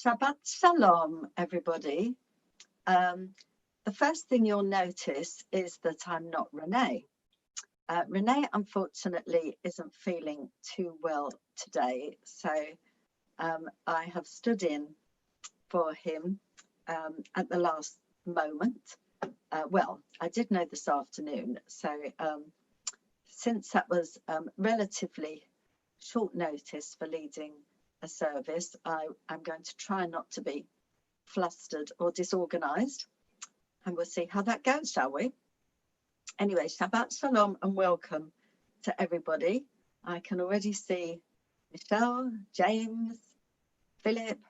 Shabbat shalom, everybody. The first thing you'll notice is that I'm not René. René, unfortunately, isn't feeling too well today, so I have stood in for him at the last moment. Well, I did know this afternoon, so since that was relatively short notice for leading a service, I'm going to try not to be flustered or disorganized, and we'll see how that goes, shall we? Anyway, Shabbat Shalom and welcome to everybody. I can already see Michelle, James, Philip,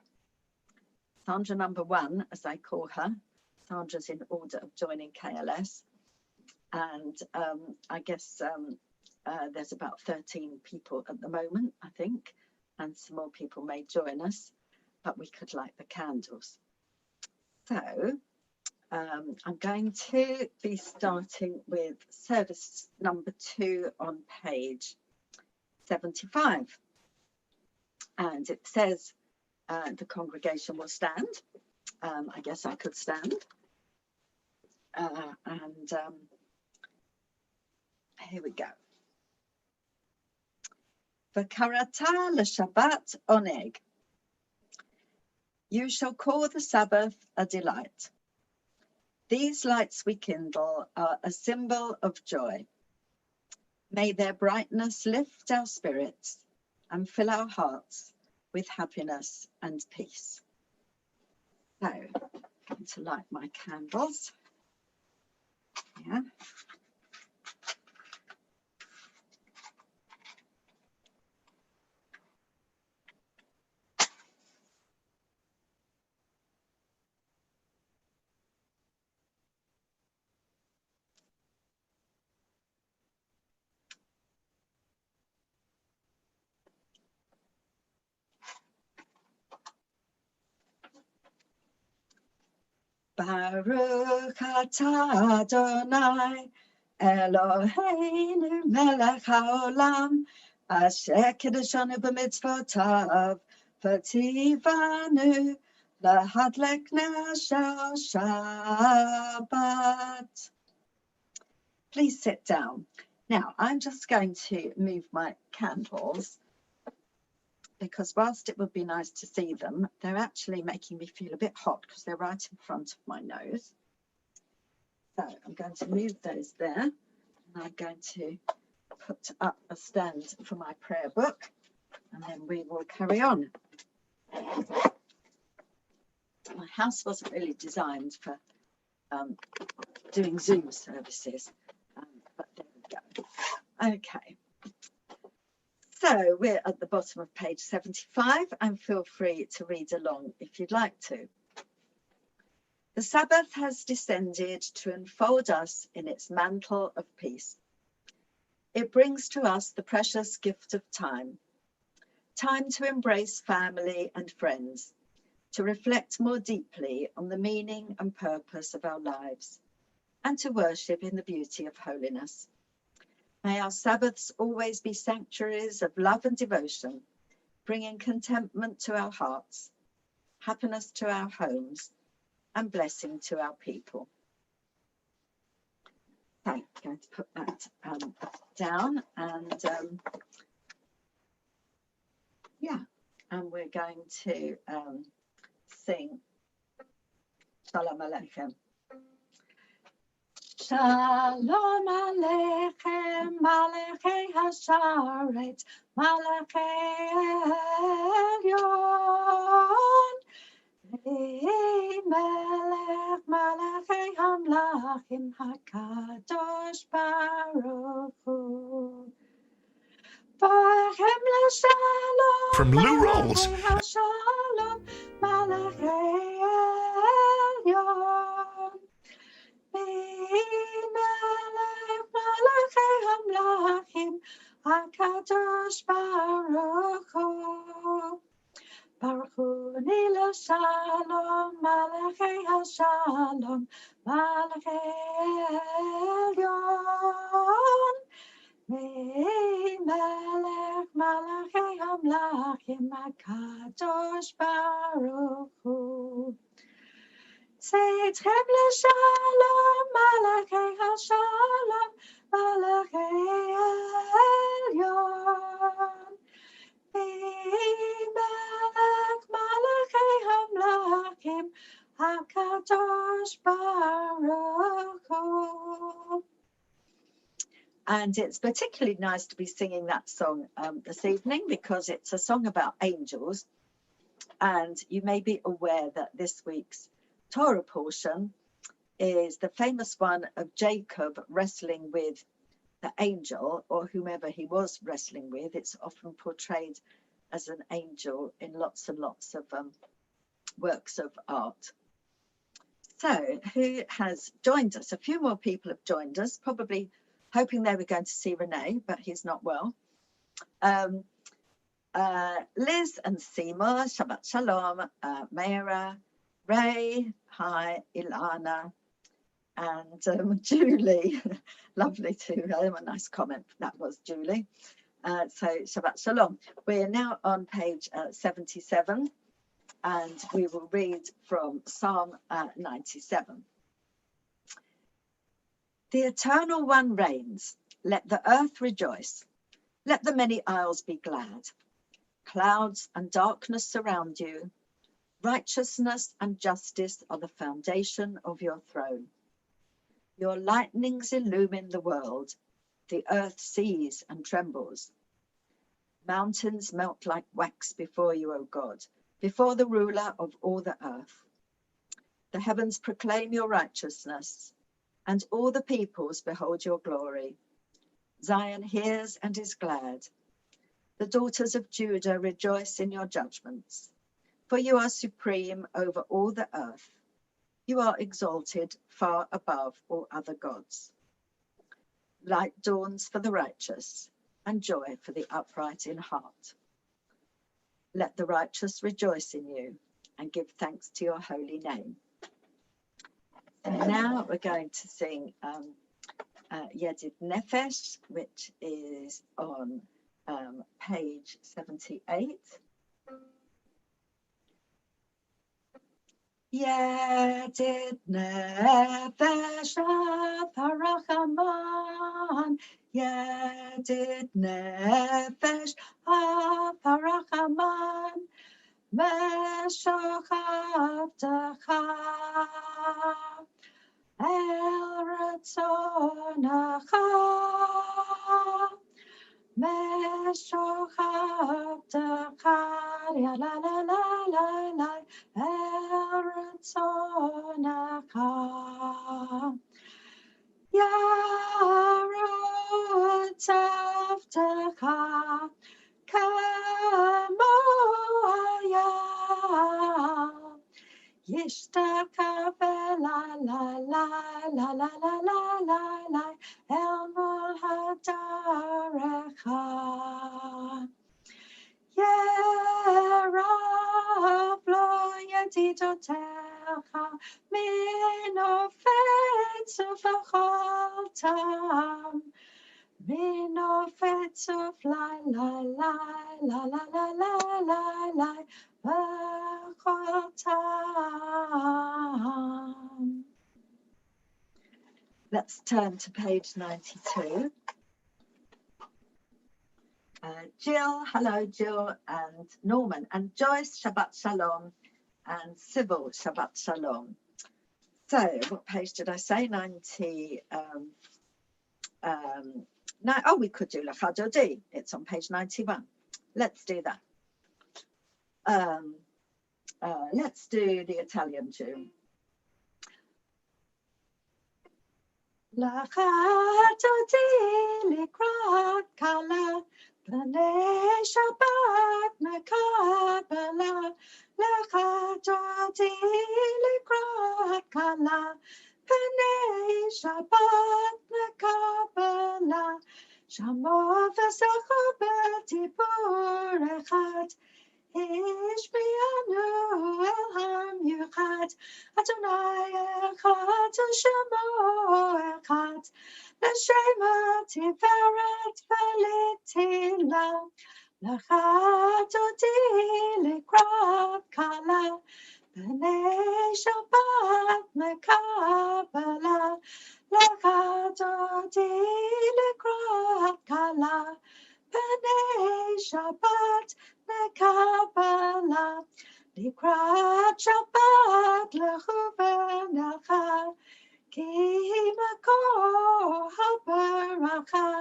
Sandra number 1, as I call her. Sandra's in order of joining KLS. And I guess there's about 13 people at the moment, I think, and some more people may join us, but we could light the candles. So I'm going to be starting with service number 2 on page 75. And it says the congregation will stand. I guess I could stand. Here we go. V'karata l'Shabbat oneg. You shall call the Sabbath a delight. These lights we kindle are a symbol of joy. May their brightness lift our spirits and fill our hearts with happiness and peace. So, I'm going to light my candles. Yeah. Baruch atah Adonai Eloheinu melech haolam asher kiddushanu b'mitzvotav v'tzivanu lahadlek ner shel Shabbat. Please sit down. Now, I'm just going to move my candles because whilst it would be nice to see them, they're actually making me feel a bit hot because they're right in front of my nose. So I'm going to move those there, and I'm going to put up a stand for my prayer book, and then we will carry on. My house wasn't really designed for doing Zoom services, but there we go. Okay. So we're at the bottom of page 75, and feel free to read along if you'd like to. The Sabbath has descended to enfold us in its mantle of peace. It brings to us the precious gift of time to embrace family and friends, to reflect more deeply on the meaning and purpose of our lives, and to worship in the beauty of holiness. May our Sabbaths always be sanctuaries of love and devotion, bringing contentment to our hearts, happiness to our homes, and blessing to our people. So I'm going to put that down, and and we're going to sing Shalom Aleichem. Shalom Aleichem, Malachei Hasharet, Malachei Elyon, Melech Malachei Hamlachim HaKadosh Baruch Hu. V'achem l'shalom, From Lou Rolls. Malachei Hashalom, Malachei Elyon. Melech Malachei Hamlachim HaKadosh Baruch Hu. Baruch Hu Nila Shalom, Malachei Hashalom, Malachei Elyon. Melech Malachei Hamlachim HaKadosh Baruch Hu. Tzedchem l'shalom, Malachei HaShalom, Malachei Elyon. Melech Malachei Hamlachim HaKadosh Baruch Hu. And it's particularly nice to be singing that song this evening because it's a song about angels. And you may be aware that this week's Torah portion is the famous one of Jacob wrestling with the angel or whomever he was wrestling with. It's often portrayed as an angel in lots and lots of works of art. So who has joined us? A few more people have joined us, probably hoping they were going to see René, but he's not well. Liz and Seymour, Shabbat Shalom, Meira, Ray, hi, Ilana, and Julie. Lovely too. A nice comment. That was Julie. So Shabbat Shalom. We're now on page 77, and we will read from Psalm 97. The Eternal One reigns. Let the earth rejoice. Let the many isles be glad. Clouds and darkness surround you. Righteousness and justice are the foundation of your throne. Your lightnings illumine the world. The earth sees and trembles. Mountains melt like wax before you, O God, before the ruler of all the earth. The heavens proclaim your righteousness, and all the peoples behold your glory. Zion hears and is glad. The daughters of Judah rejoice in your judgments, for you are supreme over all the earth. You are exalted far above all other gods. Light dawns for the righteous, and joy for the upright in heart. Let the righteous rejoice in you, and give thanks to your holy name. And now we're going to sing Yedid Nefesh, which is on page 78. Yedid Nefesh Harachaman, Yedid Nefesh Harachaman, Meshochavtecha El Ratzonecha, Meshochavtecha la la la la la El Ratzonecha. Yarutz Avtecha Kamo Hayam. Yishtaka la la la la la la la la la El Mol Hadarecha. Yerav lo yedidotecha min ofetzuv v'chol tam. Min ofetzuv lai lai lai la la la la la la v'chol tam. Let's turn to page 92. Jill, hello Jill, and Norman, and Joyce, Shabbat Shalom, and Sybil, Shabbat Shalom. So, what page did I say? 90. Oh, we could do L'Chadodi. It's on page 91. Let's do that. Let's do the Italian tune. L'Chadodi likrat kala. René Shabbat Mekabela, L'Chadodi Likrat Kala. René Shabbat Mekabela, Shamo v'zecho b'dibur echad, השביענו אל המיוחד, אדוני אחד ושמו אחד, לשם תפארת ולתהילה. לך דודי לקראת כלה, בני שבת מקבלה. לך דודי לקראת כלה, בני שבת מקבלה. לקראת שבת לכו ונלכה, כי מקור הברכה,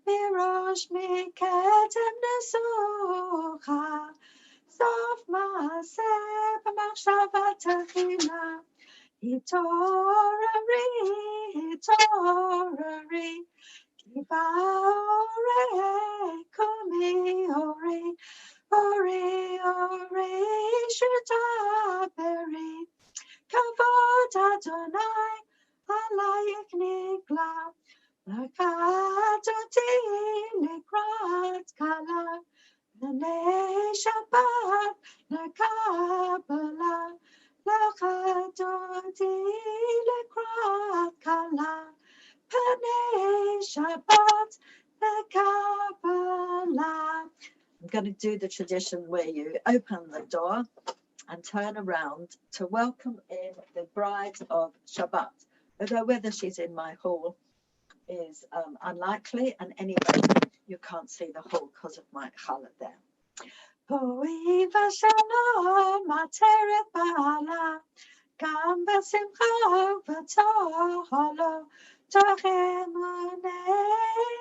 מראש מקדם נסוכה. סוף מעשה במחשבה תחילה, התעוררי, התעוררי, כי באורי קומי אורי, אורי, אורי, שתדברי. כבוד אדוני עלייך נגלה, לקחת אותי לקראת כלה, בני שבת לקבלה. לקחת אותי לקראת כלה, בני שבת לקבלה. I'm going to do the tradition where you open the door and turn around to welcome in the bride of Shabbat. Although whether she's in my hall is unlikely, and anyway, you can't see the hall because of my challah there. בואי ושלום עטרת בעלה, גם בשמחה ובטהרה, תוך אמוני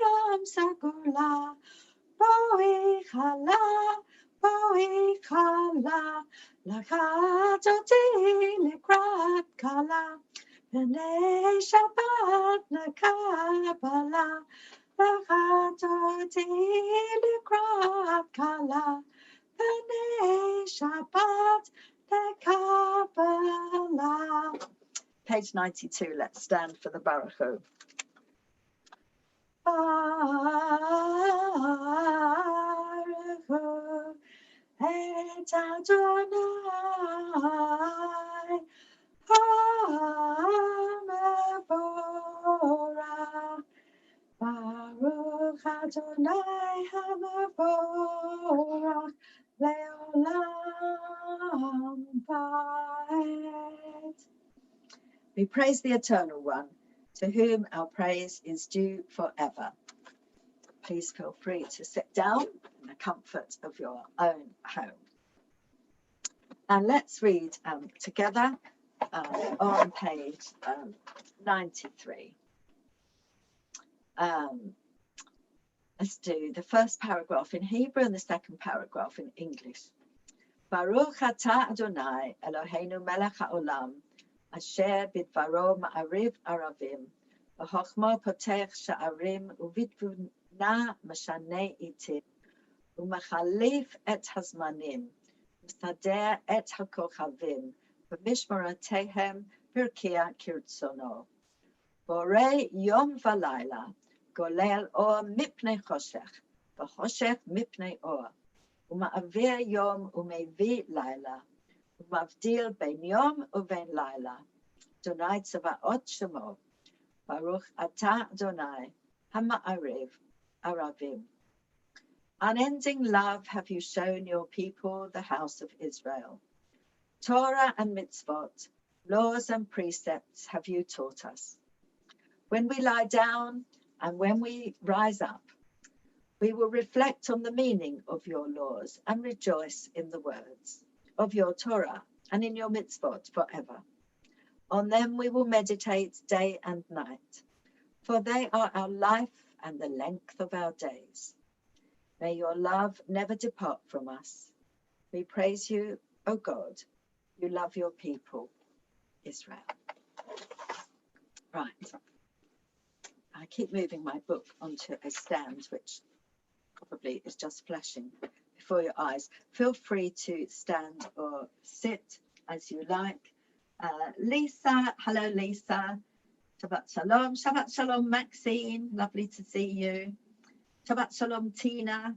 יום סגולה. בואי חלה, בואי חלה, לקחת אותי לקראת כלה, בני שבת לקבלה. לקחת אותי לקראת כלה, בני שבת לקבלה. Page 92, let's stand for the Baruch Hu. Baruch Hu et Adonai HaMevorach, Baruch Adonai HaMevorach Leolam Vaed. We praise the Eternal One, to whom our praise is due forever. Please feel free to sit down in the comfort of your own home. And let's read together on page 93. Let's do the first paragraph in Hebrew and the second paragraph in English. Baruch atah Adonai Eloheinu melech haolam, asher bidvaro ma'ariv aravim, v'chochmo potech sha'arim, uvitbuna mashane itim, umechalif et hazmanim, usader et hakochavim, v'mishmoratehem birkia kirtzono. Borei yom v'layla, golel or mipnei choshech, v'choshech mipnei or, uma'avir yom umevi layla, umavdil ben yom uven layla. Adonai tzavaot shemo, Baruch atah Adonai, hama'ariv aravim. Unending love have you shown your people, the house of Israel. Torah and mitzvot, laws and precepts have you taught us. When we lie down and when we rise up, we will reflect on the meaning of your laws and rejoice in the words of your Torah and in your mitzvot forever. On them we will meditate day and night, for they are our life and the length of our days. May your love never depart from us. We praise you, O God. You love your people, Israel. Right. I keep moving my book onto a stand, which probably is just flashing before your eyes. Feel free to stand or sit as you like. Lisa, hello Lisa. Shabbat Shalom. Shabbat Shalom Maxine, lovely to see you. Shabbat Shalom Tina,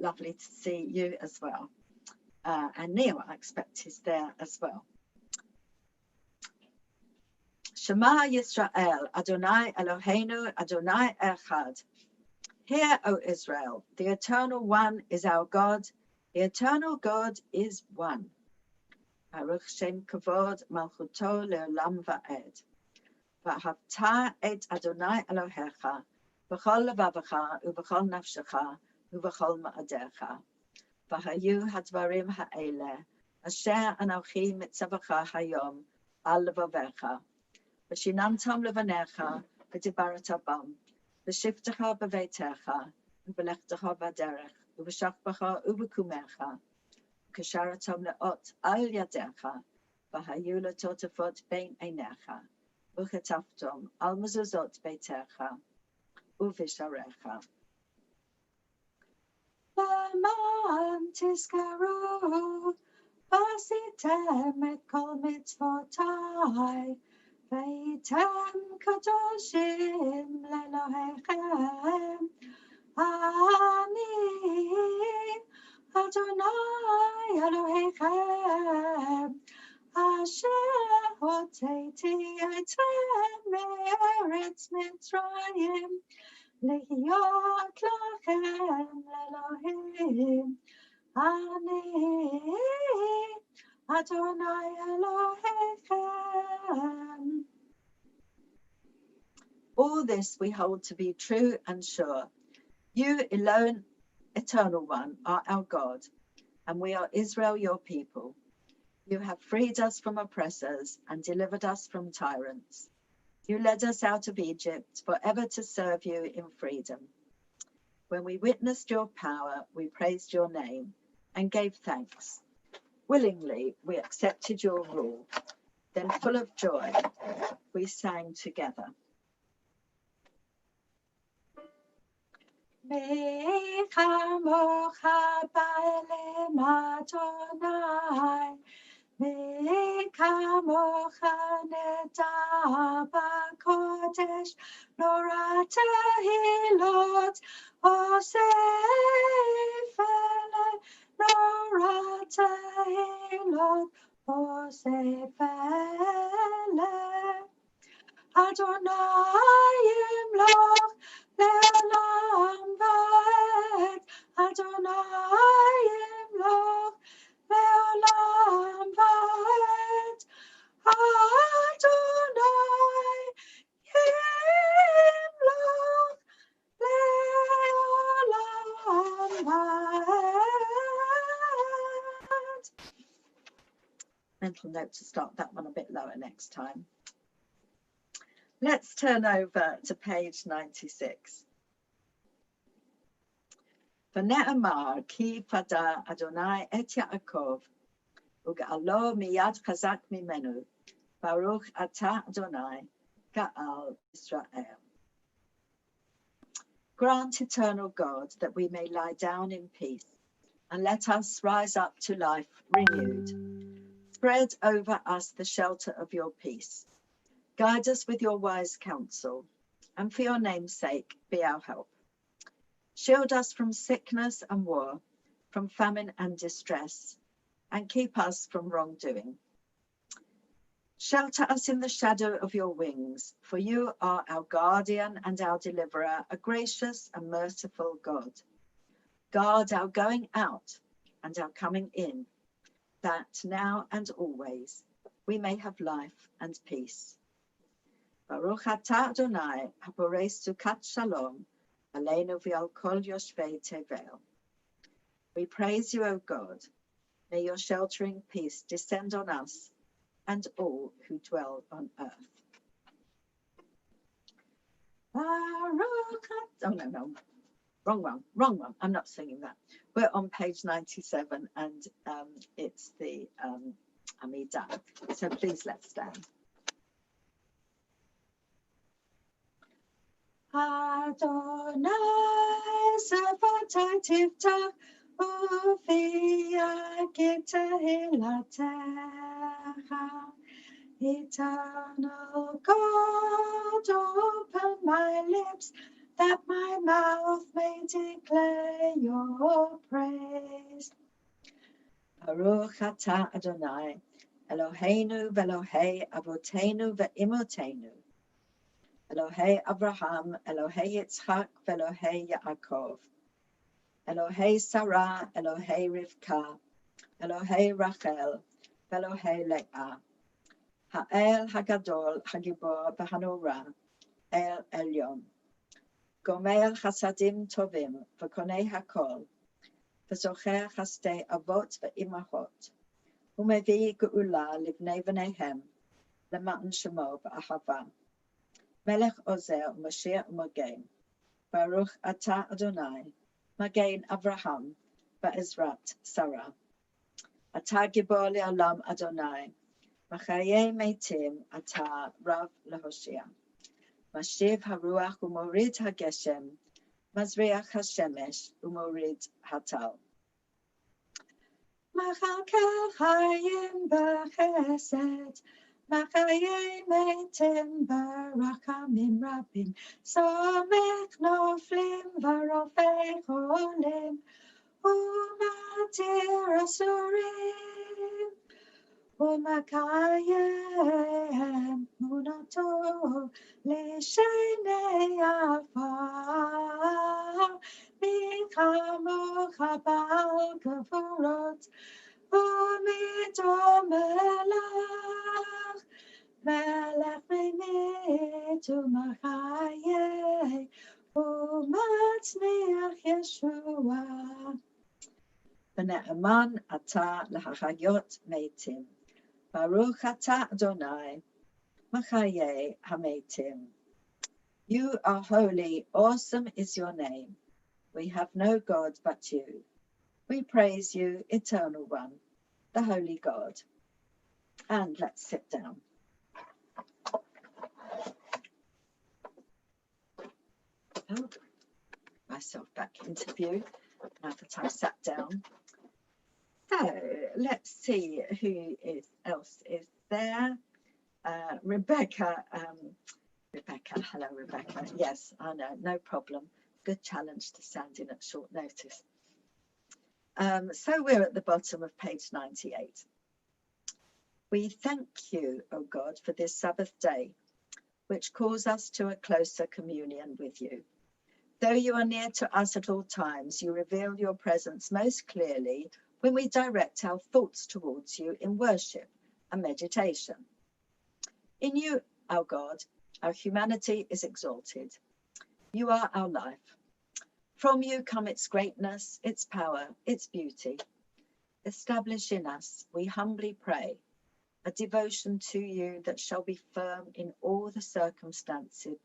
lovely to see you as well. and Neil, I expect, is there as well. Shema Yisrael, Adonai Eloheinu, Adonai Echad. Hear, O Israel, the Eternal One is our God. The Eternal God is one. Baruch Shem Kavod Malchuto Leolam Va'ed. Va'havta et Adonai Elohecha v'chol levavecha u'v'chol nafshecha u'v'chol ma'adecha. V'hayu hadvarim ha'ele asher anochi mitzavacha hayom al levavecha. V'shinantam levanecha v'dibarata bam. V'shiftecha b'veitecha v'lechtecha b'derech v'shachbecha u'v'kumecha. V'kasharatam le'ot al yadecha v'hayu letotafot bein einecha. V'chetaftom al mezuzot beitecha u'visharecha. L'man tizkaru v'asitem et kol mitzvotai v'yitem kadoshim le'lohechem ani Adonai Elohechem Asher hoteti etrem me'eretz Mitzrayim lehiyot lachem le'Elohim ani Adonai Elohechem. All this we hold to be true and sure. You alone, Eternal One, are our God, and we are Israel, your people. You have freed us from oppressors and delivered us from tyrants. You led us out of Egypt forever to serve you in freedom. When we witnessed your power, we praised your name and gave thanks. Willingly, we accepted your rule. Then, full of joy, we sang together. Mi chamocha ba'elem Adonai, mi chamocha neda b'kodesh, nora tehilot osef ele, nora tehilot osef ele. Adonai imloch le'olam va'ed. Adonai imloch le'olam va'ed. Adonai imloch le'olam va'ed. Mental note to start that one a bit lower next time. Let's turn over to page 96. V'ne'amar ki fada Adonai et Yaakov u'ga'alo miyad chazak mimenu Baruch ata Adonai ga'al Israel. Grant, eternal God, that we may lie down in peace, and let us rise up to life renewed. Spread over us the shelter of your peace. Guide us with your wise counsel, and for your name's sake, be our help. Shield us from sickness and war, from famine and distress, and keep us from wrongdoing. Shelter us in the shadow of your wings, for you are our guardian and our deliverer, a gracious and merciful God. Guard our going out and our coming in, that now and always we may have life and peace. Baruch atah Adonai, haporei sukat shalom, aleinu v'al kol yoshvei tevel. We praise you, O God. May your sheltering peace descend on us and all who dwell on earth. Baruch atah, wrong one. I'm not singing that. We're on page 97, and it's the Amidah. So please let's stand. Adonai Sefatai Tiftach Uvia Gitahilatecha. Eternal God, open my lips that my mouth may declare your praise. Baruch atah Adonai, Eloheinu ve'Elohei Avotenu ve'Imotenu, Elohei Abraham, Elohei Yitzchak ve'Elohei Yaakov, Elohei Sarah, Elohei Rivka, Elohei Rachel, ve'Elohei Leah, Ha'el Hagadol, Hagibor v'Hanora, El Elyon, Gomel Chasadim Tovim, v'Konei Hakol, v'Zocher Chastei Avot ve'Imachot, U'Mevii Geula Livnei V'neihem, L'Ma'an Shemo v'Ahava, Melech Ozer U'Mashiach U'Magen, Baruch atah Adonai, Magen Avraham, v'Ezrat Sarah, Atah Gibor Le'olam Adonai, Machayei Meitim, Atah Rav Lehoshia, Mashiv Haruach U'Morid HaGeshem, Mazriach HaShemesh U'Morid HaTal. Machalkel Chayim B'Chesed, Machayei Meitim B'Rachamim Rabim, Somech Noflim V'Rofei Cholim, U'Matir Asurim, U'Makayem Munato L'Shenei Afar, Michamu Chabal Gevurot, U'Midom Melech, Melech Mimit U'Machayeh, U'Matzniach Yeshua. V'ne'eman atah l'hachayot meitim. Baruch atah Adonai, Machayeh haMeitim. You are holy, awesome is your name. We have no God but you. We praise you, eternal one, the holy God. And let's sit down. Oh, myself back into view now that I've sat down. So let's see who else is there. Rebecca, hello Rebecca. Yes, I know, no problem. Good challenge to stand in at short notice. So we're at the bottom of page 98. We thank you, O God, for this Sabbath day, which calls us to a closer communion with you. Though you are near to us at all times, you reveal your presence most clearly when we direct our thoughts towards you in worship and meditation. In you, our God, our humanity is exalted. You are our life. From you come its greatness, its power, its beauty. Establish in us, we humbly pray, a devotion to you that shall be firm in all the circumstances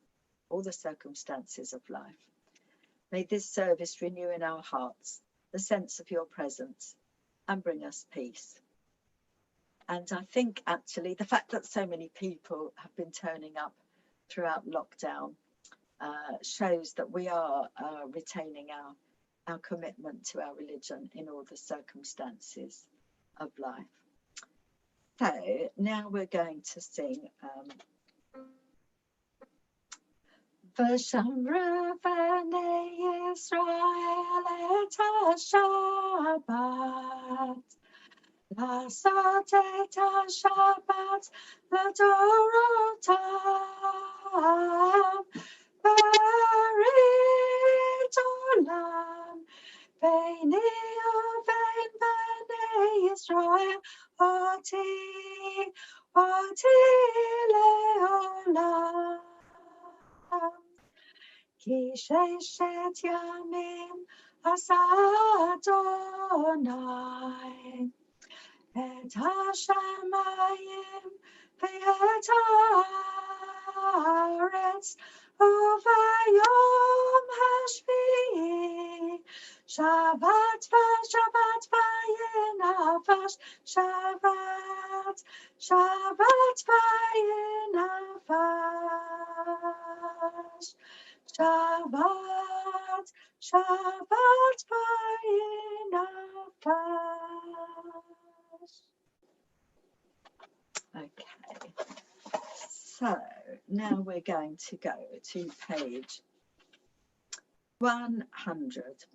of life. May this service renew in our hearts the sense of your presence and bring us peace. And I think actually the fact that so many people have been turning up throughout lockdown shows that we are retaining our commitment to our religion in all the circumstances of life. So now we're going to sing V'shamru b'nei Yisrael et ha-Shabbat, Lasot et ha-Shabbat l'dorotam, Berit olam, Beini uvein b'nei Yisrael, Oti le'olam. Ki sheshet yamim asa Adonai et hashamayim ve'et haaretz uvayom hashvi'i Shabbat v'yinavash Shabbat v'yinavash Shabbat v'yinavash. Okay, so now we're going to go to page 100.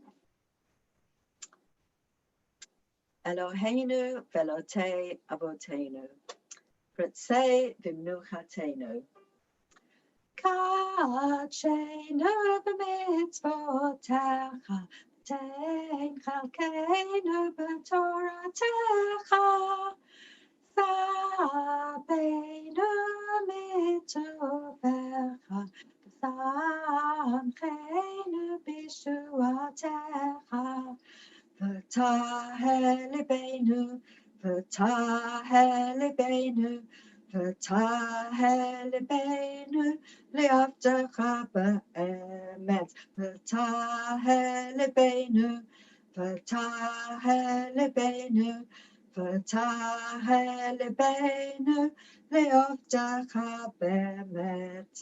Eloheinu velotei avotenu, Ritzei v'mnuchatenu. Kachenu b'mitzvotecha, Tein chalkeinu b'toratecha, Sabeinu mitovecha, V'samcheinu b'shuatecha, V'tahel libeinu, V'tahel libeinu, V'tahel libeinu, Liavdecha be'emet, V'tahel libeinu, V'tahel libeinu, V'tahel libeinu, Liavdecha be'emet.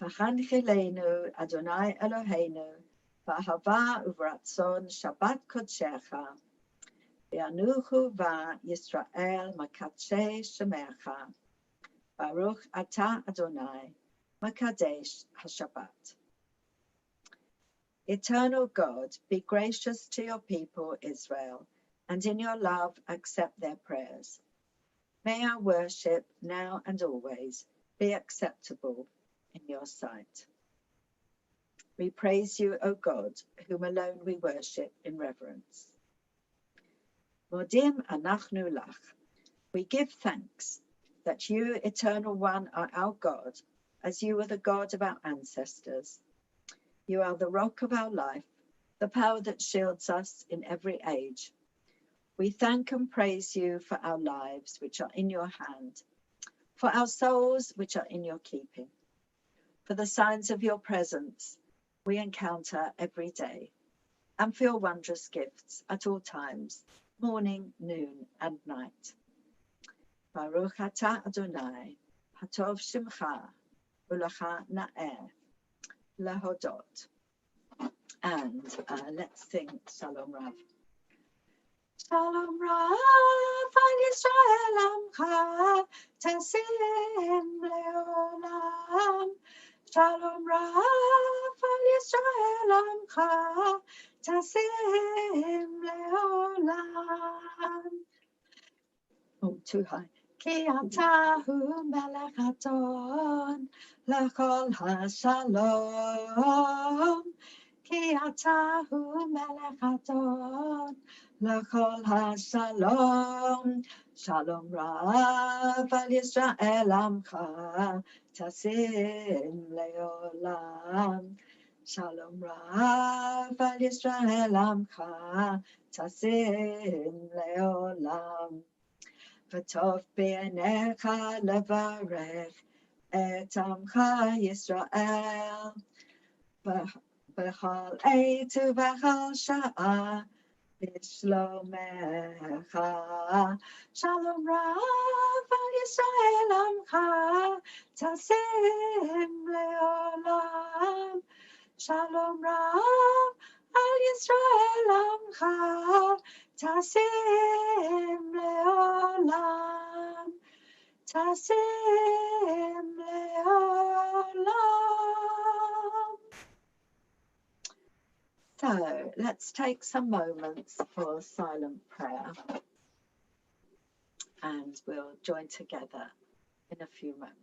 V'chanchilenu Adonai Eloheinu, V'ahava uvratzon Shabbat kodshecha, V'yanuchu va Yisrael makadshei shemecha, Baruch ata Adonai, makadesh haShabbat. Eternal God, be gracious to your people Israel, and in your love accept their prayers. May our worship now and always be acceptable in your sight. We praise you, O God, whom alone we worship in reverence. Modim anachnu lach. We give thanks that you, Eternal One, are our God, as you were the God of our ancestors. You are the rock of our life, the power that shields us in every age. We thank and praise you for our lives, which are in your hand, for our souls, which are in your keeping, for the signs of your presence we encounter every day, and for your wondrous gifts at all times, morning, noon, and night. Baruch atah Adonai, hatov shimcha, u'lecha na'eh, lehodot. And let's sing Shalom Rav. Shalom Rav al Yisrael amcha, tasim leolam. Shalom Rav al Yisrael amcha, tasim leolam. Oh, too high. Ki atahu melech adon, lechol hashalom. Ki atahu melech adon, lechol hashalom. Shalom Rav al Yisrael amcha, tasim leolam. Shalom Rav al Yisrael amcha, tasim leolam. V'tov b'einecha levarech et amcha Yisrael b'chol eit u'b'chol sha'ah b'shlomecha. Shalom Rav al Yisrael amcha, tasim leolam. Shalom Rav al Yisrael amcha, tasim leolam, tasim leolam. So let's take some moments for silent prayer, and we'll join together in a few moments.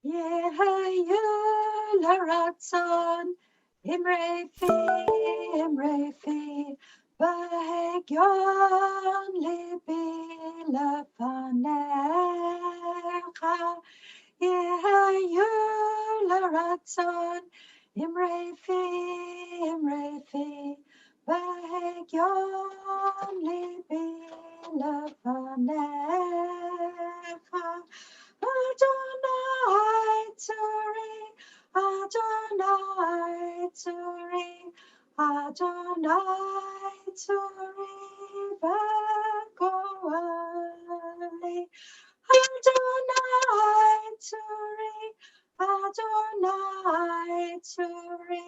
Yehayu laratzon, imrefi, bahegyon libi lefanecha. Yehayu laratzon, imrefi, bahegyon libi lefanecha. Adonai Tzuri, Adonai Tzuri, Adonai Tzuri v'goali. Adonai Tzuri, Adonai Tzuri,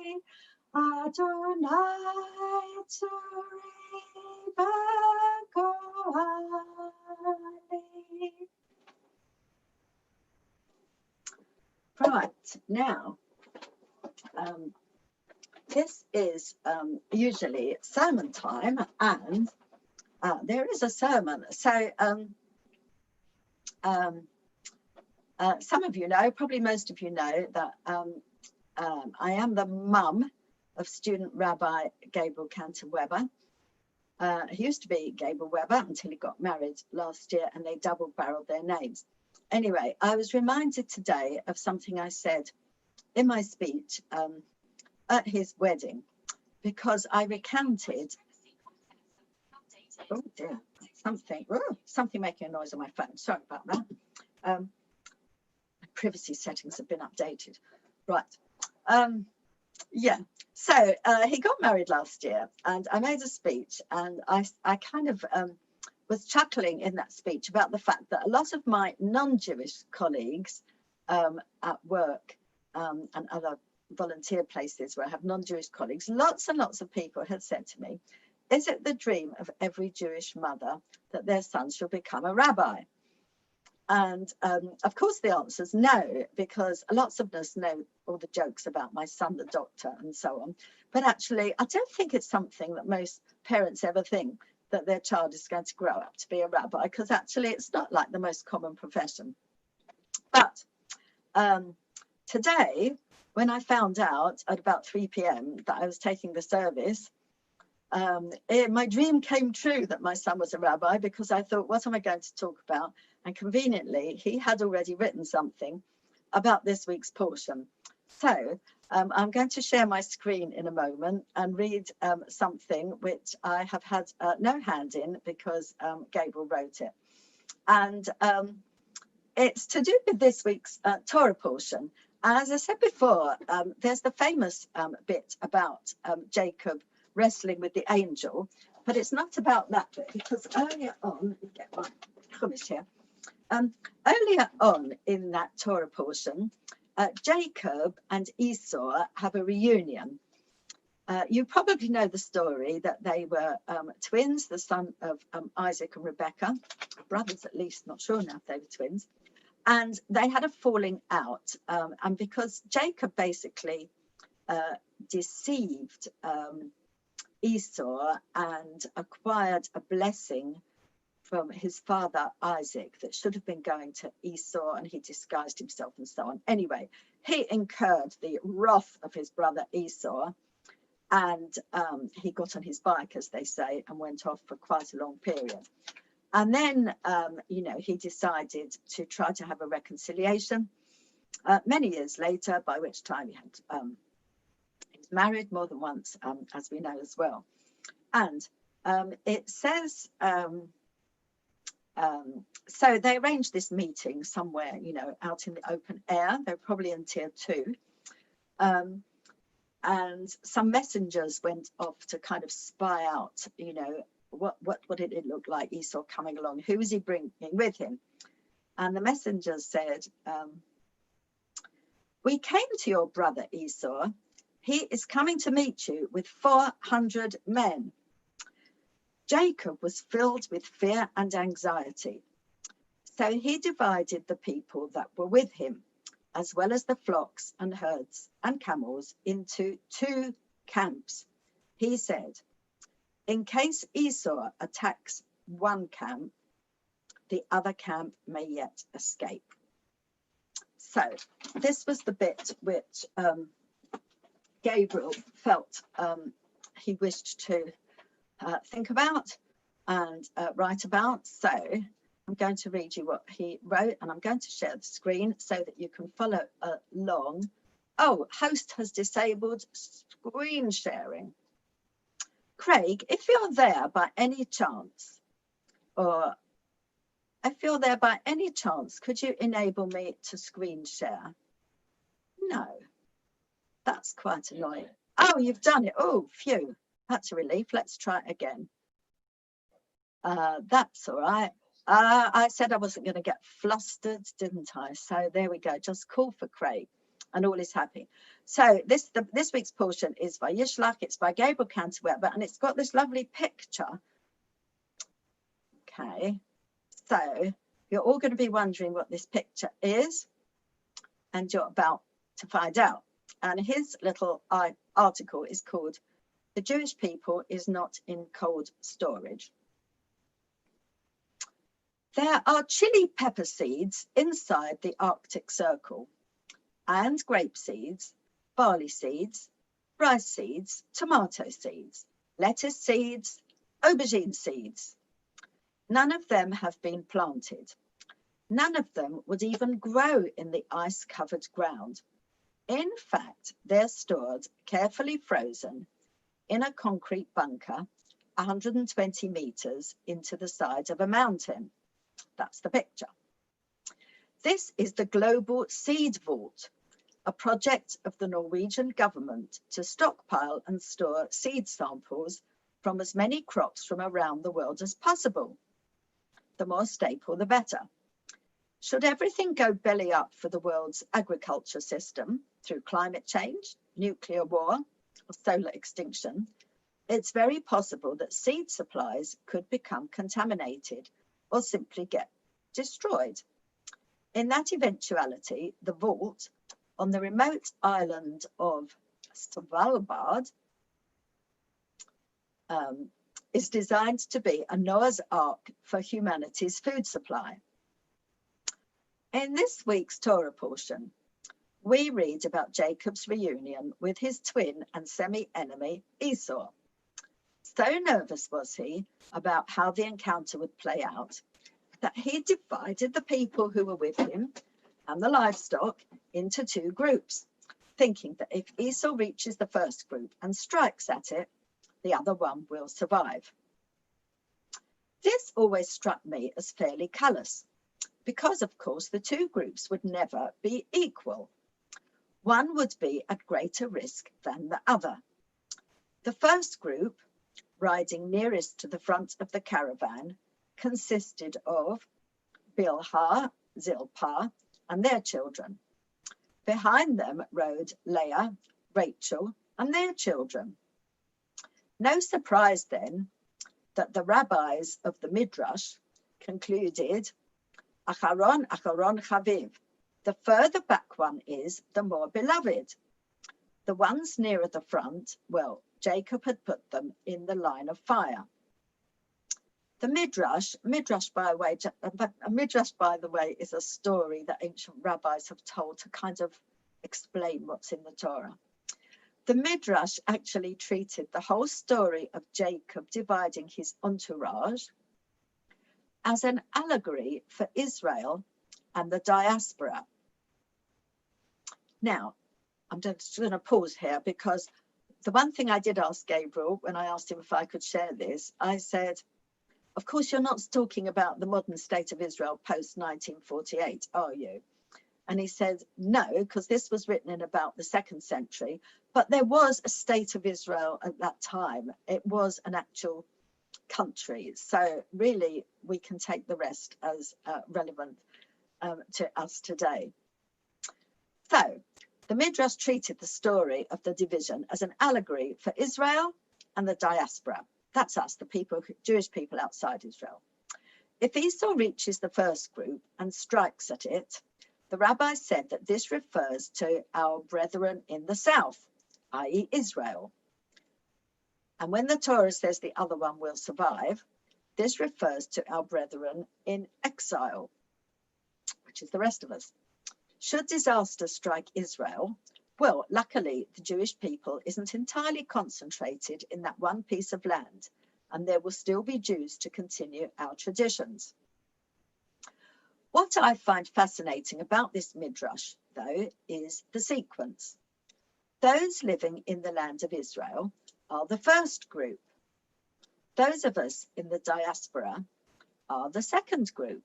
Adonai Tzuri v'goali. Right, now, this is usually sermon time, and there is a sermon. So some of you know, probably most of you know, that I am the mum of student Rabbi Gabriel Cantor Webber. He used to be Gabriel Webber until he got married last year, and they double-barreled their names. Anyway, I was reminded today of something I said in my speech at his wedding, because I recounted, oh dear, something making a noise on my phone. Sorry about that. Privacy settings have been updated. Right. Yeah. So he got married last year, and I made a speech, and I kind of was chuckling in that speech about the fact that a lot of my non-Jewish colleagues at work and other volunteer places where I have non-Jewish colleagues, lots and lots of people had said to me, is it the dream of every Jewish mother that their son shall become a rabbi? And of course the answer is no, because lots of us know all the jokes about my son, the doctor, and so on. But actually, I don't think it's something that most parents ever think, that their child is going to grow up to be a rabbi, because actually it's not like the most common profession. But today, when I found out at about 3 p.m. that I was taking the service, my dream came true that my son was a rabbi, because I thought, what am I going to talk about? And conveniently, he had already written something about this week's portion. So I'm going to share my screen in a moment and read something which I have had no hand in, because Gabriel wrote it. And it's to do with this week's Torah portion. And as I said before, there's the famous bit about Jacob wrestling with the angel, but it's not about that bit, because earlier on, let me get my chumash here. Earlier on in that Torah portion, Jacob and Esau have a reunion. You probably know the story that they were twins, the son of Isaac and Rebecca, brothers at least, not sure now if they were twins. And they had a falling out, and because Jacob basically deceived Esau and acquired a blessing from his father Isaac that should have been going to Esau, and he disguised himself and so on. Anyway, he incurred the wrath of his brother Esau, and he got on his bike, as they say, and went off for quite a long period. And then, he decided to try to have a reconciliation many years later, by which time he was married more than once, as we know as well. And it says, so they arranged this meeting somewhere, out in the open air. They're probably in tier 2. And some messengers went off to kind of spy out, what did it look like, Esau coming along? Who was he bringing with him? And the messengers said, we came to your brother Esau. He is coming to meet you with 400 men. Jacob was filled with fear and anxiety. So he divided the people that were with him, as well as the flocks and herds and camels, into 2 camps. He said, in case Esau attacks one camp, the other camp may yet escape. So this was the bit which Gabriel felt he wished to think about and write about. So I'm going to read you what he wrote, and I'm going to share the screen so that you can follow along. Oh, host has disabled screen sharing. Craig, if you're there by any chance, or If you're there by any chance, could you enable me to screen share? No, that's quite annoying. Oh, you've done it. Oh, phew, that's a relief. Let's try it again. That's all right. I said I wasn't going to get flustered, didn't I? So there we go. Just call for Craig and all is happy. So this week's portion is by Yishlach. It's by Gabriel Cantor-Weber, and it's got this lovely picture. Okay, so you're all going to be wondering what this picture is, and you're about to find out. And his little article is called "The Jewish People is Not in Cold Storage." There are chili pepper seeds inside the Arctic Circle, and grape seeds, barley seeds, rice seeds, tomato seeds, lettuce seeds, aubergine seeds. None of them have been planted. None of them would even grow in the ice-covered ground. In fact, they're stored carefully frozen in a concrete bunker 120 meters into the side of a mountain. That's the picture. This is the Global Seed Vault, a project of the Norwegian government to stockpile and store seed samples from as many crops from around the world as possible. The more staple, the better. Should everything go belly up for the world's agriculture system through climate change, nuclear war, or solar extinction, it's very possible that seed supplies could become contaminated or simply get destroyed. In that eventuality, the vault on the remote island of Svalbard is designed to be a Noah's Ark for humanity's food supply. In this week's Torah portion, we read about Jacob's reunion with his twin and semi-enemy Esau. So nervous was he about how the encounter would play out that he divided the people who were with him and the livestock into two groups, thinking that if Esau reaches the first group and strikes at it, the other one will survive. This always struck me as fairly callous, because of course the two groups would never be equal. One would be at greater risk than the other. The first group, riding nearest to the front of the caravan, consisted of Bilhah, Zilpah, and their children. Behind them rode Leah, Rachel, and their children. No surprise then that the rabbis of the Midrash concluded, Acharon, Acharon Chaviv. The further back one is, the more beloved. The ones nearer the front, well, Jacob had put them in the line of fire. The Midrash, by the way, is a story that ancient rabbis have told to kind of explain what's in the Torah. The Midrash actually treated the whole story of Jacob dividing his entourage as an allegory for Israel and the diaspora. Now, I'm just going to pause here because the one thing I did ask Gabriel when I asked him if I could share this, I said, of course, you're not talking about the modern state of Israel post-1948, are you? And he said, no, because this was written in about the 2nd century, but there was a state of Israel at that time. It was an actual country. So really, we can take the rest as relevant to us today. So the Midrash treated the story of the division as an allegory for Israel and the diaspora. That's us, the people, Jewish people outside Israel. If Esau reaches the first group and strikes at it, the rabbi said that this refers to our brethren in the south, i.e. Israel. And when the Torah says the other one will survive, this refers to our brethren in exile, which is the rest of us. Should disaster strike Israel, well, luckily, the Jewish people isn't entirely concentrated in that one piece of land, and there will still be Jews to continue our traditions. What I find fascinating about this Midrash, though, is the sequence. Those living in the land of Israel are the first group. Those of us in the diaspora are the second group.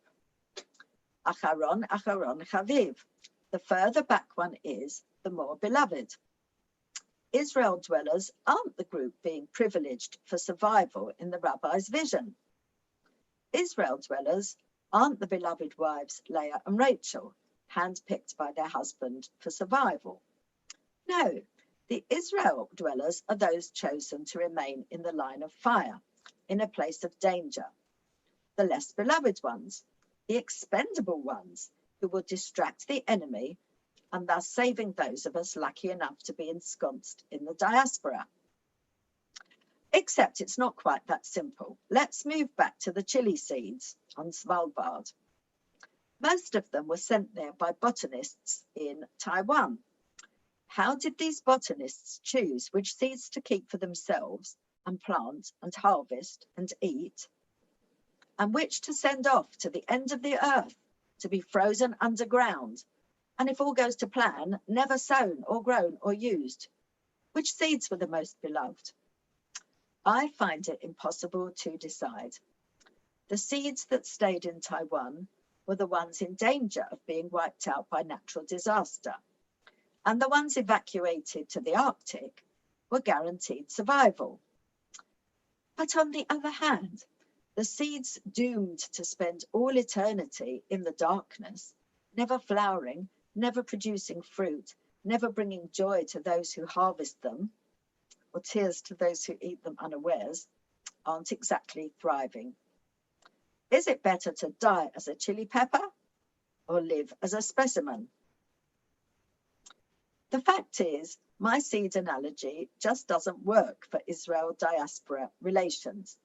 Acharon, Acharon, Chaviv. The further back one is, the more beloved. Israel dwellers aren't the group being privileged for survival in the Rabbi's vision. Israel dwellers aren't the beloved wives Leah and Rachel, handpicked by their husband for survival. No, the Israel dwellers are those chosen to remain in the line of fire, in a place of danger. The less beloved ones, the expendable ones, who will distract the enemy and thus saving those of us lucky enough to be ensconced in the diaspora. Except it's not quite that simple. Let's move back to the chili seeds on Svalbard. Most of them were sent there by botanists in Taiwan. How did these botanists choose which seeds to keep for themselves and plant and harvest and eat, and which to send off to the end of the earth to be frozen underground, and if all goes to plan, never sown or grown or used? Which seeds were the most beloved? I find it impossible to decide. The seeds that stayed in Taiwan were the ones in danger of being wiped out by natural disaster, and the ones evacuated to the Arctic were guaranteed survival. But on the other hand, the seeds doomed to spend all eternity in the darkness, never flowering, never producing fruit, never bringing joy to those who harvest them, or tears to those who eat them unawares, aren't exactly thriving. Is it better to die as a chili pepper or live as a specimen? The fact is, my seed analogy just doesn't work for Israel diaspora relations,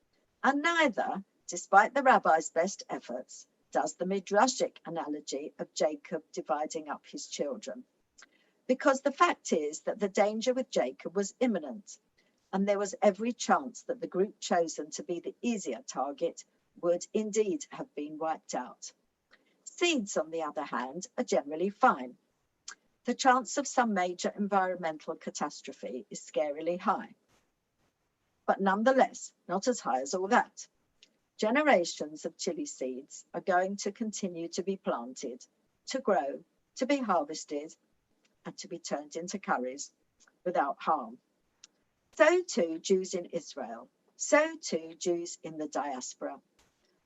and neither, despite the rabbi's best efforts, does the midrashic analogy of Jacob dividing up his children. Because the fact is that the danger with Jacob was imminent, and there was every chance that the group chosen to be the easier target would indeed have been wiped out. Seeds, on the other hand, are generally fine. The chance of some major environmental catastrophe is scarily high, but nonetheless not as high as all that. Generations of chili seeds are going to continue to be planted, to grow, to be harvested, and to be turned into curries without harm. So too Jews in Israel, so too Jews in the diaspora.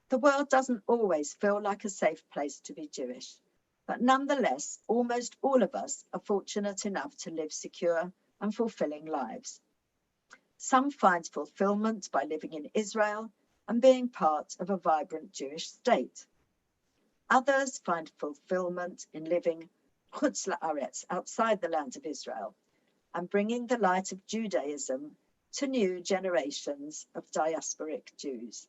The world doesn't always feel like a safe place to be Jewish, but nonetheless, almost all of us are fortunate enough to live secure and fulfilling lives. Some find fulfillment by living in Israel and being part of a vibrant Jewish state. Others find fulfillment in living chutz la'aretz, outside the land of Israel, and bringing the light of Judaism to new generations of diasporic Jews.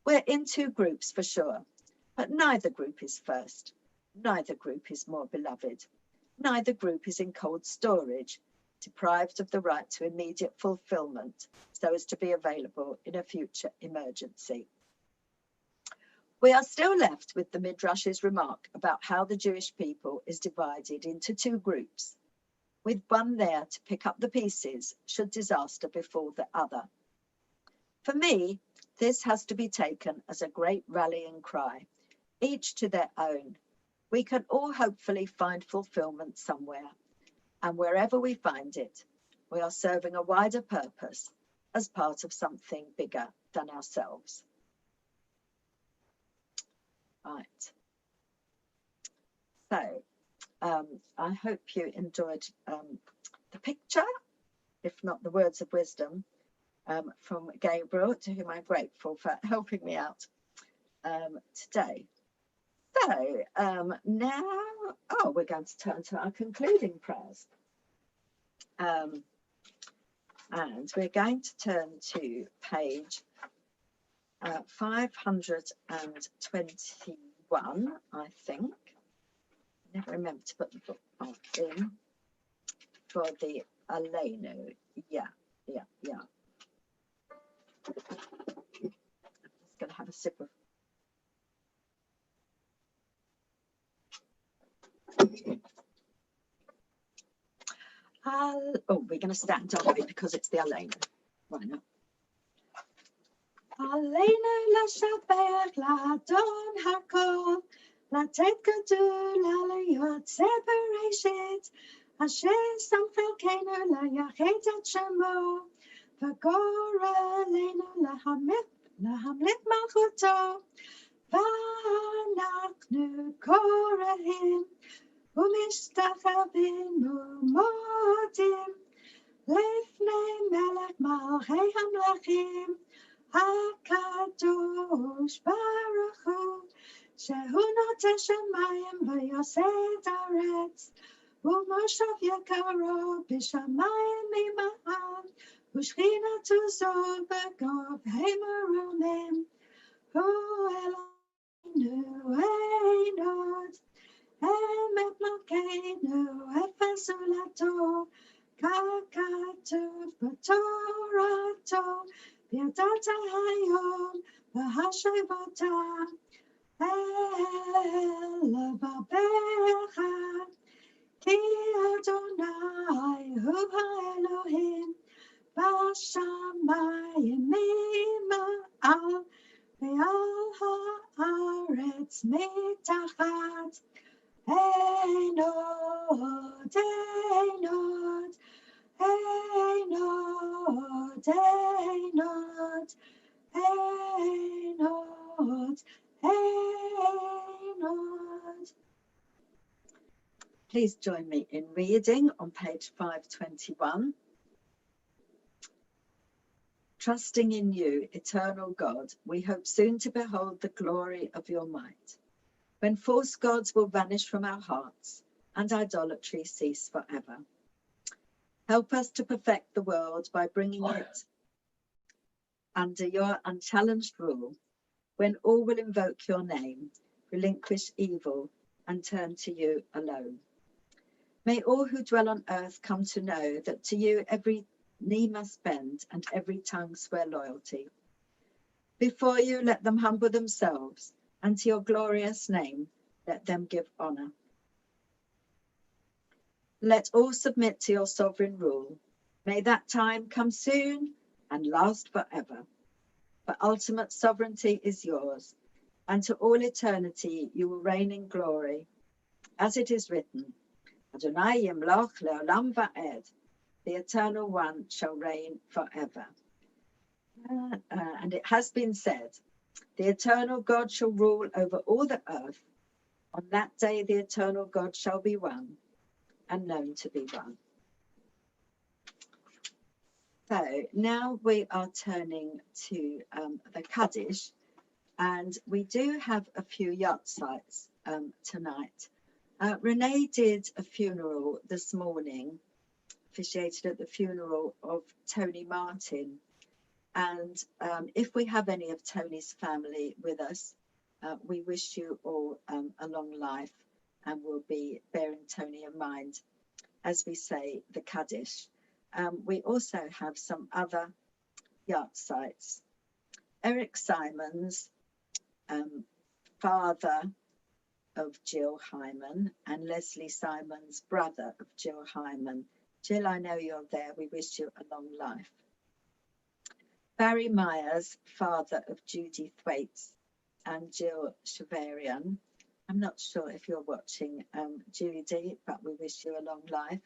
We're in two groups for sure, but neither group is first. Neither group is more beloved. Neither group is in cold storage, deprived of the right to immediate fulfillment so as to be available in a future emergency. We are still left with the Midrash's remark about how the Jewish people is divided into two groups, with one there to pick up the pieces should disaster befall the other. For me, this has to be taken as a great rallying cry, each to their own. We can all hopefully find fulfillment somewhere, and wherever we find it, we are serving a wider purpose as part of something bigger than ourselves. Right. So, I hope you enjoyed the picture, if not the words of wisdom, from Gabriel, to whom I'm grateful for helping me out today. So now, we're going to turn to our concluding prayers. And we're going to turn to page 521, I think. Never remember to put the bookmark in for the Aleinu. Yeah. I'm just going to have a sip of. We're going to stand, aren't we? Because it's the Aleinu. Why not? Aleinu l'shabeach l'adon hakol, לתת גדול להיות separation, אשר שם חלקנו ליחד את שמו, וגורל עלינו להמליך מלכותו, ואנחנו קוראים ומשתחווים ומודים לפני מלך מלכי המלכים, הקדוש ברוך הוא, שהוא נוטה שמיים ויוסד ארץ, ומושב יקרו בשמיים ממעל, ושכינתו זו בגבהי מרומים, הוא אלוהינו אין עוד, אמת מלכנו אפס זולתו, ככתוב בתורתו, וידעת היום והשבת אל לבבך, כי אדוני הוא האלוהים בשמיים ממעל ועל הארץ מתחת, אין עוד, אין עוד, אין עוד, אין עוד, אין עוד, אין עוד. Please join me in reading on page 521. Trusting in you, eternal God, we hope soon to behold the glory of your might, when false gods will vanish from our hearts and idolatry cease forever. Help us to perfect the world by bringing it under your unchallenged rule, when all will invoke your name, relinquish evil, and turn to you alone. May all who dwell on earth come to know that to you every knee must bend and every tongue swear loyalty. Before you let them humble themselves, and to your glorious name let them give honor. Let all submit to your sovereign rule. May that time come soon and last forever. For ultimate sovereignty is yours, and to all eternity you will reign in glory. As it is written, Adonai yimloch leolam va'ed, the Eternal One shall reign forever. And it has been said, the Eternal God shall rule over all the earth. On that day the Eternal God shall be one, and known to be one. So now we are turning to the Kaddish, and we do have a few yahrzeits tonight. René did a funeral this morning, officiated at the funeral of Tony Martin. And if we have any of Tony's family with us, we wish you all a long life, and we'll be bearing Tony in mind as we say the Kaddish. We also have some other yahrzeits. Eric Simons, father of Jill Hyman, and Leslie Simons, brother of Jill Hyman. Jill, I know you're there. We wish you a long life. Barry Myers, father of Judy Thwaites and Jill Shavarian. I'm not sure if you're watching, Judy, but we wish you a long life.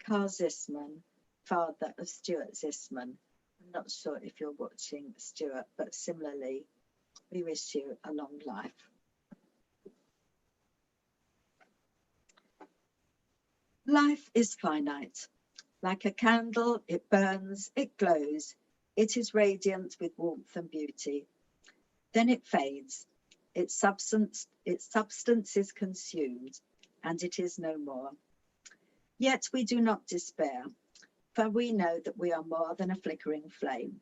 Carl Zisman, father of Stuart Zisman. I'm not sure if you're watching, Stuart, but similarly, we wish you a long life. Life is finite. Like a candle, it burns, it glows, it is radiant with warmth and beauty. Then it fades, its substance is consumed, and it is no more. Yet we do not despair, for we know that we are more than a flickering flame.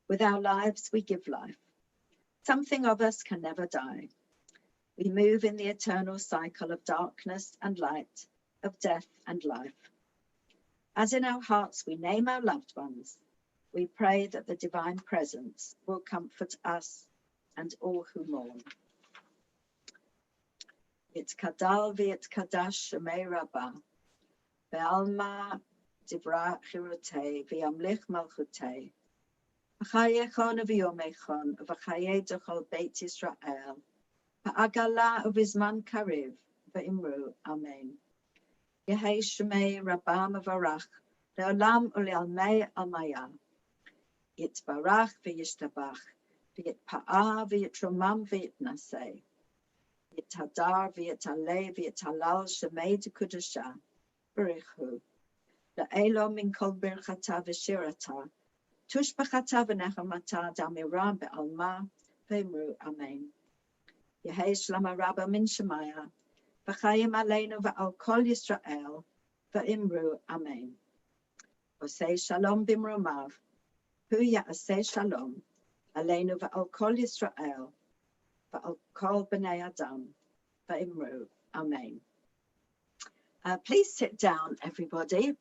With our lives, we give life. Something of us can never die. We move in the eternal cycle of darkness and light, of death and life. As in our hearts we name our loved ones, we pray that the divine presence will comfort us and all who mourn. Yitkadal v'yitkadash shemei Rabba, ve'alma divra chirutei v'yamlich malchutei, v'chayechon v'yomechon v'chayei d'chol Beit Yisrael, Ha'agala ubizman kariv, ve'imru, amen. Yehei shemei rabba mevarach, le'olam u'le'almei almaya. Yitbarach v'yishtabach, v'yitpa'ah v'yitromam v'yitnaseh. Yitadar v'yitaleh v'yitalal shemei dekudasha, b'richu. Le'elo min kol birchata v'shirata, tushbachata v'nechamata damira be'alma, ve'imru, amen. Yehei shlama rabba min shemaya, v'chayim aleinu v'al kol Yisrael, ve'imru, amen. Osei shalom bimromav, hu ya'aseh shalom, aleinu v'al kol Yisrael, v'al kol b'nei adam, ve'imru, amen. Please sit down, everybody.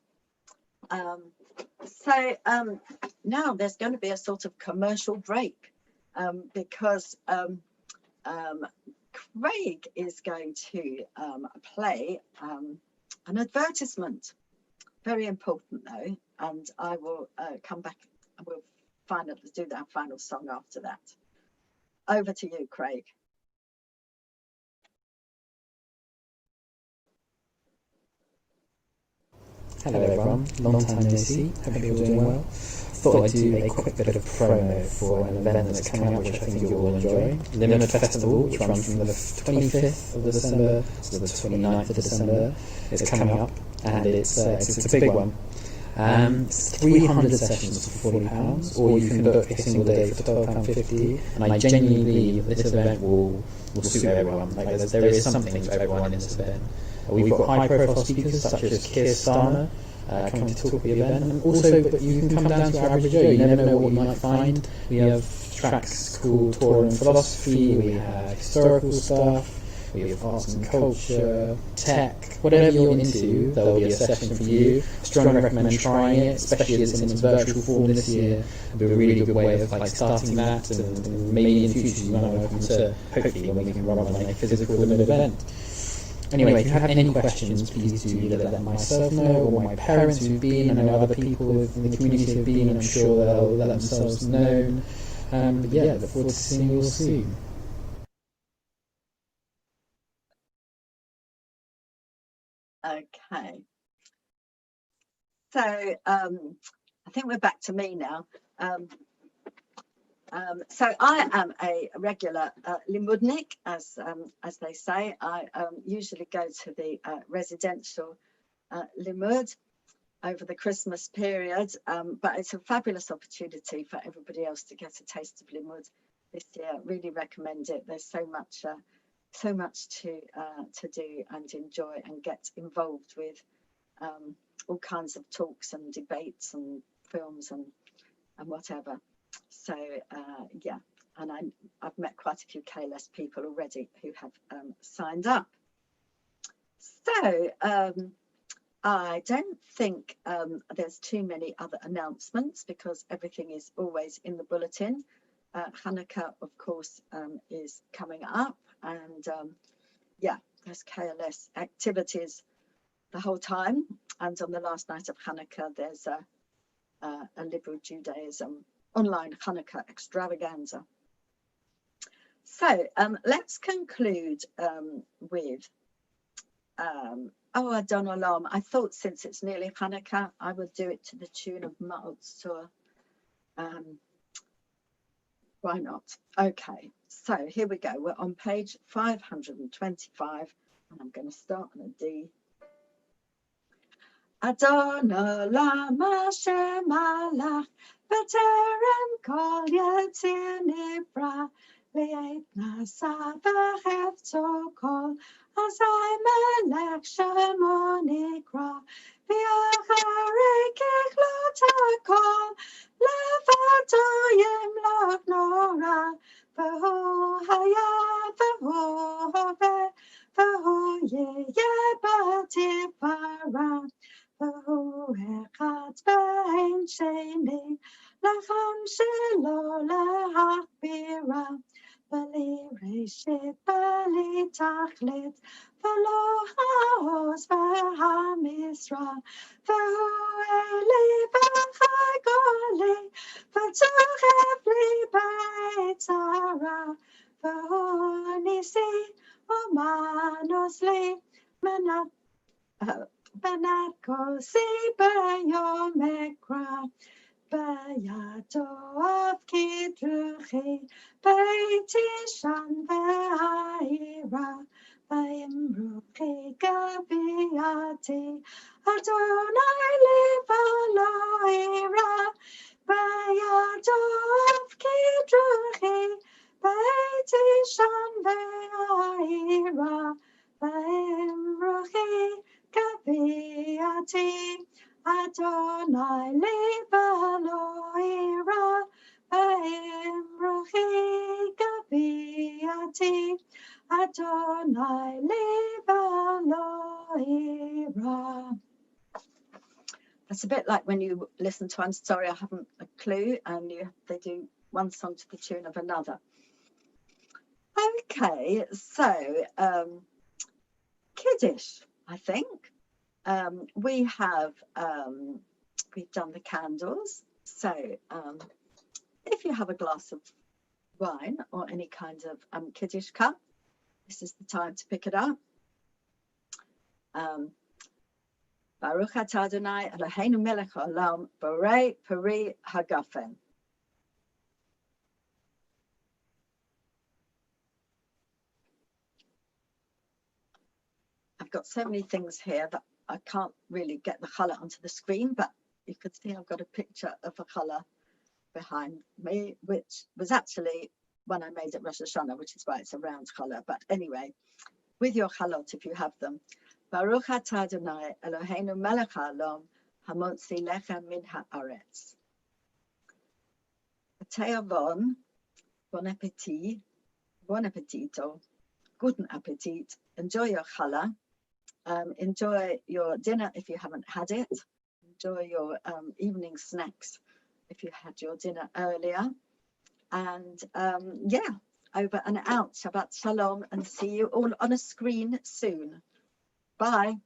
Now there's going to be a sort of commercial break because Craig is going to play an advertisement. Very important though, and I will come back and we'll do that final song after that. Over to you, Craig. Hello everyone, long time no see, hope you're all doing well. Thought I'd do a quick bit of promo for an event that's coming up which I think you'll all enjoy. Limit Festival, which runs from the 25th of December to the 29th of December, is coming up, and it's a big one. It's 300 sessions for £40, or you can book a single day for £12.50, and I genuinely believe this event will suit everyone. Like there is something for everyone in this event. We've got high-profile speakers such as Keir Starmer coming to talk at the event, and also, but you can come down to average Joe. You never know what you might find. We have tracks called Torah and Philosophy. We have historical stuff. We have arts and culture, tech, whatever you're into. There will be a session for you. Strongly recommend trying it, especially as it's in its virtual form this year. It'll be a really good way of starting that, and maybe in future you might be open to hopefully when we can run on a physical limit event. Anyway, if you have any questions, please do either let myself know or my parents who've been. I know other people in the community have been. I'm sure they'll let themselves known. But yeah, look forward to seeing you all soon. Okay. So I think we're back to me now. So I am a regular limudnik, as they say. I usually go to the residential limud over the Christmas period, but it's a fabulous opportunity for everybody else to get a taste of limud this year. Really recommend it. There's so much to do and enjoy and get involved with, all kinds of talks and debates and films and whatever. So yeah, and I've met quite a few KLS people already who have signed up. So I don't think there's too many other announcements because everything is always in the bulletin. Hanukkah, of course, is coming up, and yeah, there's KLS activities the whole time. And on the last night of Hanukkah, there's a Liberal Judaism online Hanukkah extravaganza. So let's conclude with Adon Olam. I thought since it's nearly Hanukkah, I would do it to the tune of Ma'od Tzur. Why not? Okay, so here we go. We're on page 525, and I'm going to start on a D. Adon Olam Hashem Malach B'terem Kol Yetzir Nivra V'yet Nasa V'chefto Kol Azai Melech Shemo Nikra V'yacharei Kechlot HaKol Levato Yimloch Nora V'hu Haya V'hu Hove V'hu Yeh B'tifara V'hu echad b'ein sheni L'cham shelo le'achbira B'li reshit b'li tachlit V'lo ha'oz v'ha'misra V'hu eli v'chagoli V'tzuchef li b'etzara והוא ניסי ומנוס לי בנת כוסי ביום אקרא בידו אבקיד רוחי ביתי שם ואירא וימרוחי גביעתי אדוני לי ולא אירא בידו אבקיד רוחי ביתי שם ואירא וימרוחי גביעתי Adonai lebalo ira, v'emruchi gaviati. Adonai lebalo ira. That's a bit like when you listen to I'm Sorry, I Haven't a Clue, and they do one song to the tune of another. Okay, so Kiddush, I think. We have we've done the candles, so if you have a glass of wine or any kind of Kiddush cup, this is the time to pick it up. Baruch atah Adonai Eloheinu melech haolam borei peri hagafen. I've got so many things here that I can't really get the challah onto the screen, but you could see I've got a picture of a challah behind me, which was actually when I made it Rosh Hashanah, which is why it's a round challah. But anyway, with your chalot, if you have them, Baruch atah Adonai Eloheinu melech haolam hamotzi lechem min haaretz. Te'avon, bon appetit, bon appetito, guten appetit. Enjoy your challah. Enjoy your dinner if you haven't had it. Enjoy your evening snacks if you had your dinner earlier. And yeah, over and out. Shabbat shalom, and see you all on a screen soon. Bye.